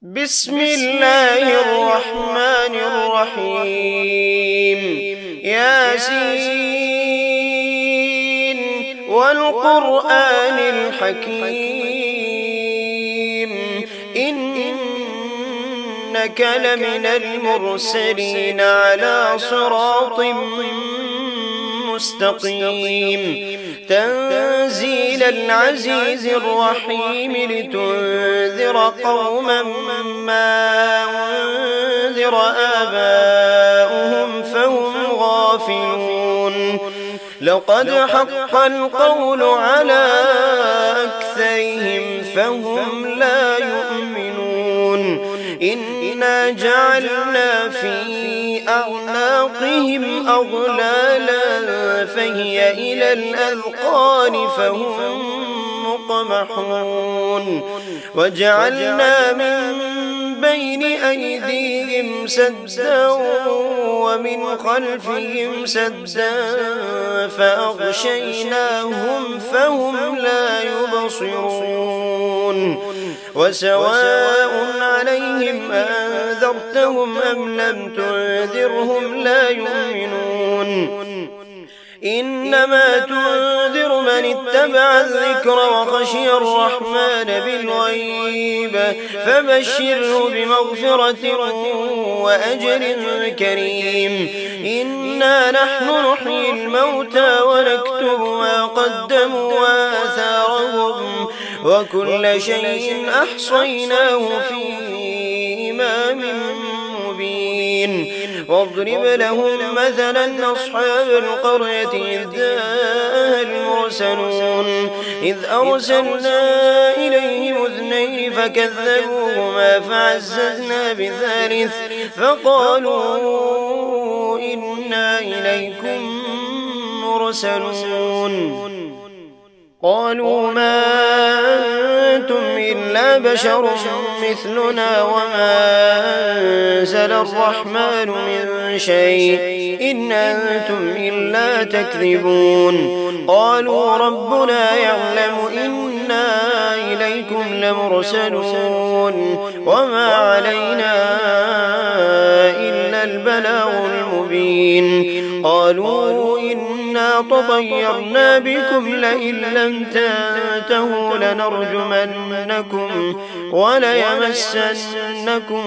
بسم الله الرحمن الرحيم. ياسين والقرآن الحكيم إنك لمن المرسلين على صراط مستقيم تنزيل العزيز الرحيم لتنذر قوما ما أنذر آباؤهم فهم غافلون لقد حق القول على أكثرهم فهم لا يؤمنون إنا جعلنا في أعناقهم أغلالا فهي إلى الأذقان فهم مقمحون وجعلنا من بين أيديهم سدا ومن خلفهم سدا فأغشيناهم فهم لا يبصرون وسواء عليهم أنذرتهم أم لم تنذرهم لا يؤمنون إنما تنذر من اتبع الذكر وخشي الرحمن بالغيب فبشره بمغفرة وأجر كريم إنا نحن نحيي الموتى ونكتب ما قدموا وآثارهم وكل شيء أحصيناه في إمام مبين واضرب لهم مثلا أصحاب القرية إذ جاءها المرسلون إذ أرسلنا إليهم اثنين فكذبوهما فعززنا بثالث فقالوا إنا إليكم مرسلون قالوا ما أنتم إلا بشر مثلنا وما أنزل الرحمن من شيء إن أنتم إلا تكذبون قالوا ربنا يعلم إنا إليكم لمرسلون وما علينا إلا البلاغ المبين قالوا إنا تطيرنا بكم لئن لم تنتهوا لنرجمنكم وليمسنكم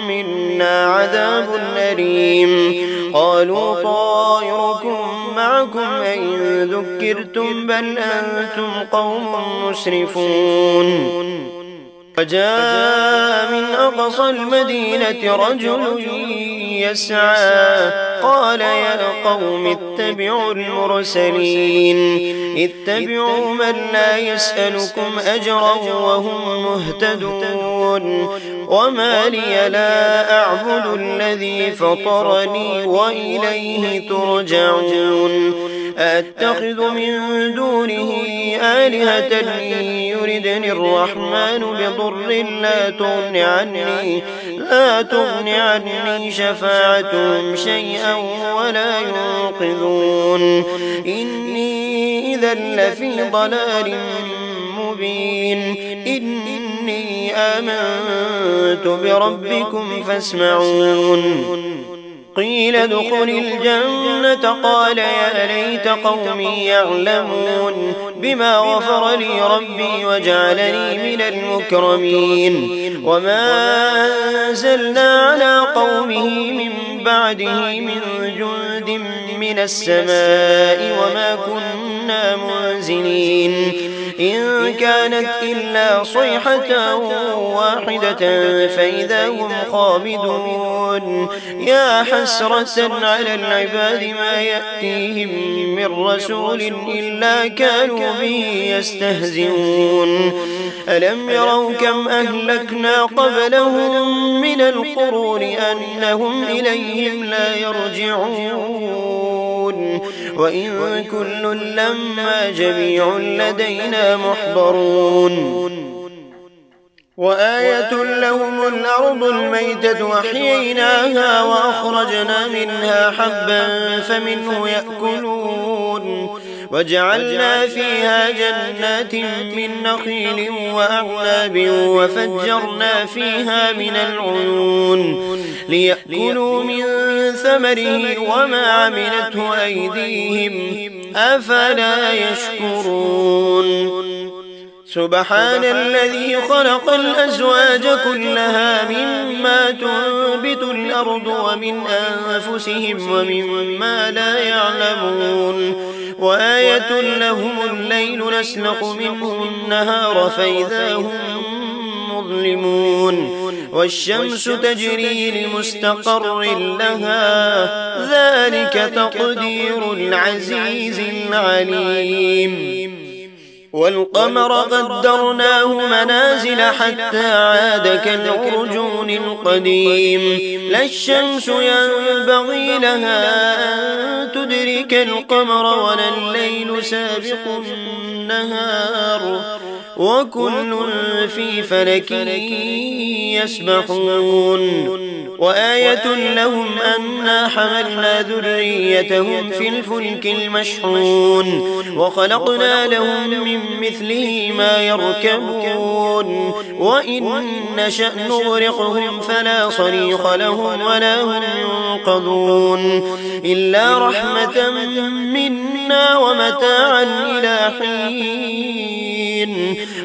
منا عذاب أليم قالوا طائركم معكم إن ذكرتم بل أنتم قوم مسرفون وجاء من أقصى المدينة رجل يسعى قال يا قوم اتبعوا المرسلين اتبعوا من لا يسألكم أجرا وهم مهتدون وما لي لا أعبد الذي فطرني وإليه ترجعون أتخذ من دونه آلهة يردني الرحمن بضر لا تغن عني شفاعتهم شيئا ولا ينقذون إني إذا لفي ضلال مبين إني آمنت بربكم فاسمعون قيل ادخل الجنة قال يا ليت قومي يعلمون بما غفر لي ربي وجعلني من المكرمين وما أنزلنا على قومه من بعده من جند من السماء وما كنا منزلين إن كانت إلا صيحة واحدة فإذا هم خامدون يا حسرة على العباد ما يأتيهم من رسول إلا كانوا به يستهزئون ألم يروا كم أهلكنا قبلهم من القرون أنهم إليهم لا يرجعون وإن كل لما جميع لدينا محضرون وآية لهم الأرض الميتة أحييناها وأخرجنا منها حبا فمنه يأكلون وجعلنا فيها جنات من نخيل وأعناب وفجرنا فيها من العيون ليأكلوا من ثمره وما عملته أيديهم أفلا يشكرون سبحان الذي خلق الأزواج كلها مما تنبت الأرض ومن أنفسهم ومما لا يعلمون وآية لهم الليل نسلخ منه النهار فإذا هم مظلمون والشمس تجري لمستقر لها ذلك تقدير العزيز العليم والقمر قدرناه منازل حتى عاد كالعرجون القديم لا الشمس ينبغي لها أن تدرك القمر ولا الليل سابق النهار وكل في فلك يسبحون وآية لهم أنا حملنا ذريتهم في الفلك المشحون وخلقنا لهم من مثله ما يركبون وإن نشأ نغرقهم فلا صريخ لهم ولا هم ينقذون إلا رحمة منا ومتاعا إلى حين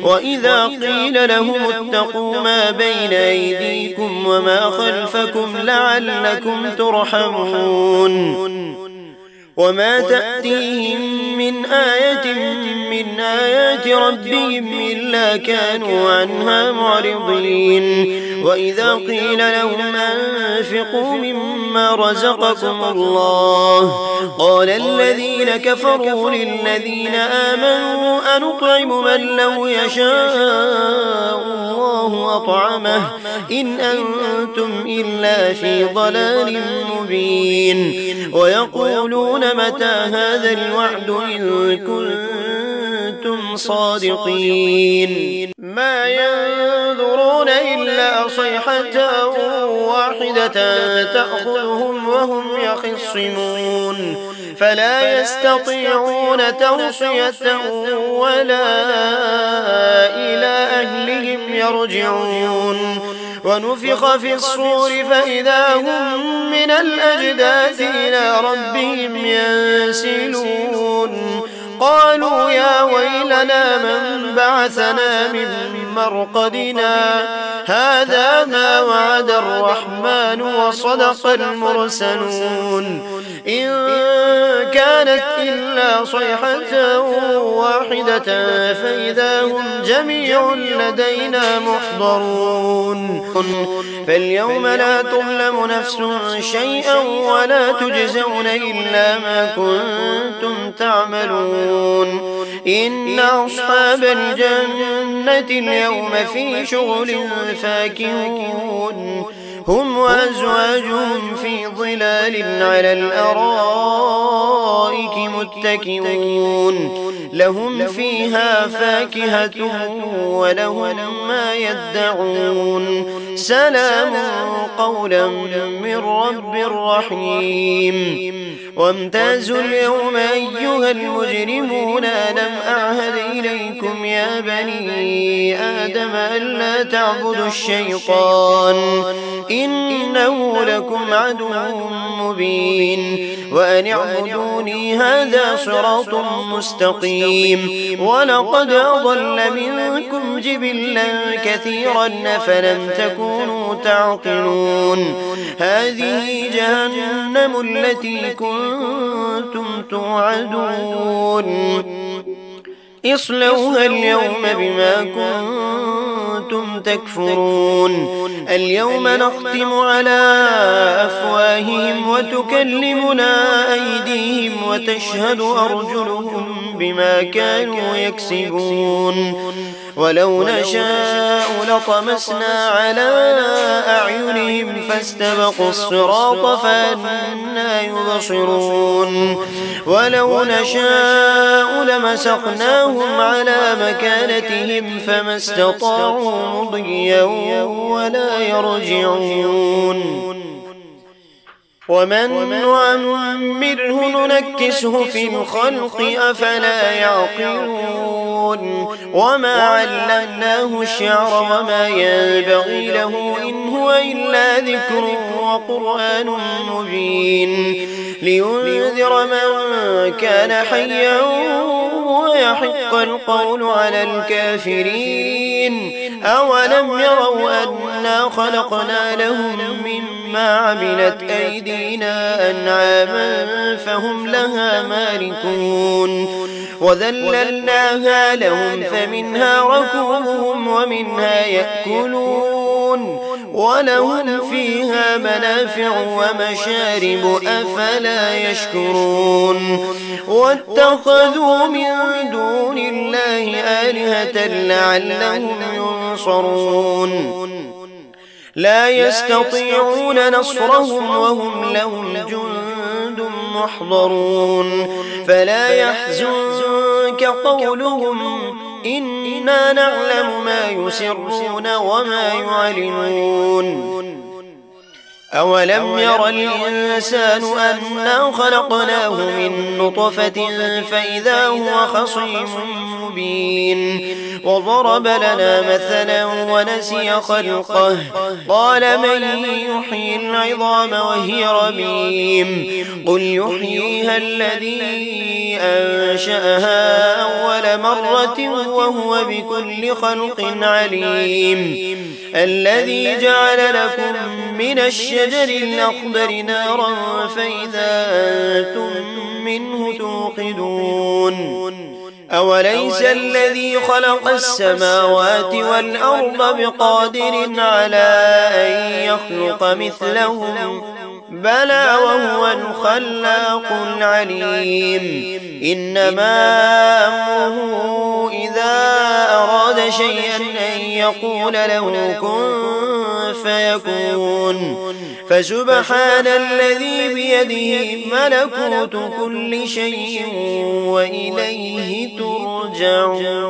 وإذا قيل لهم اتقوا ما بين أيديكم وما خلفكم لعلكم ترحمون وما تأتيهم من آية من آيات ربهم إلا كانوا عنها معرضين وإذا قيل لهم أنفقوا مما رزقكم الله قال الذين كفروا للذين آمنوا أنطعم من لو يشاء الله أطعمه إن أنتم إلا في ضلال مبين ويقولون متى هذا الوعد إن كنتم صادقين ما ينظرون إلا صيحة واحدة تأخذهم وهم يخصمون فلا يستطيعون توصية ولا إلى أهلهم يرجعون ونفخ في الصور فإذا هم من الأجداث إلى ربهم ينسلون قالوا يا ويلنا من بعثنا من مرقدنا هذا ما وعد الرحمن وصدق المرسلون إن كانت إلا صيحة واحدة فإذا هم جميع لدينا محضرون فاليوم لا تظلم نفس شيئا ولا تجزون إلا ما كنتم تعملون إن أصحاب الجنة اليوم في شغل فاكهون هم وأزواجهم في ظلال على الأرائك متكئون لهم فيها فاكهة ولهم ما يدعون سلام قولا من رب رحيم وامتازوا اليوم أيها المجرمون ألم أعهد إليكم يا بني آدم ألا تعبدوا الشيطان إنه لكم عدو مبين وأن اعبدوني هذا صراط مستقيم ولقد أضل منكم جبلا كثيرا فلم تكونوا تعقلون هذه جهنم التي كنتم توعدون اصلوها اليوم بما كنتم تكفرون اليوم نختم على أفواههم وتكلمنا أيديهم وتشهد أرجلهم بما كانوا يكسبون ولو نشاء لطمسنا على أعينهم فاستبقوا الصراط فأنى يبصرون ولو نشاء لمسخناهم على مكانتهم فما استطاعوا مضيا ولا يرجعون ومن نعمره ننكسه في الخلق أفلا يعقلون وما علمناه الشعر وما ينبغي له إن هو إلا ذكر وقرآن مبين لينذر من كان حيا ويحق القول على الكافرين أولم يروا أنا خلقنا لهم مما عملت أيدينا أنعاما فهم لها مالكون وذللناها لهم فمنها ركوبهم ومنها يأكلون ولهم فيها منافع ومشارب أفلا يشكرون واتخذوا من دون الله آلهة لعلهم ينصرون لا يستطيعون نصرهم وهم لهم جند محضرون فلا يحزنك قولهم إنا نعلم ما يسرون وما يعلنون أولم ير الإنسان أنا خلقناه من نطفة فإذا هو خصيم مبين وضرب لنا مثلا ونسي خلقه قال من يحيي العظام وهي رميم قل يحييها الذي أنشأها أول مرة وهو بكل خلق عليم الذي جعل لكم من الشجر الأخضر نارا فإذا أنتم منه توقدون أوليس الذي خلق السماوات والأرض بقادر على أن يخلق مثلهم بلى وهو الخلاق العليم إنما أمره إذا أراد شيئا أن يقول له كن فيكون فسبحان الذي بيده ملكوت كل شيء وإليه ترجعون.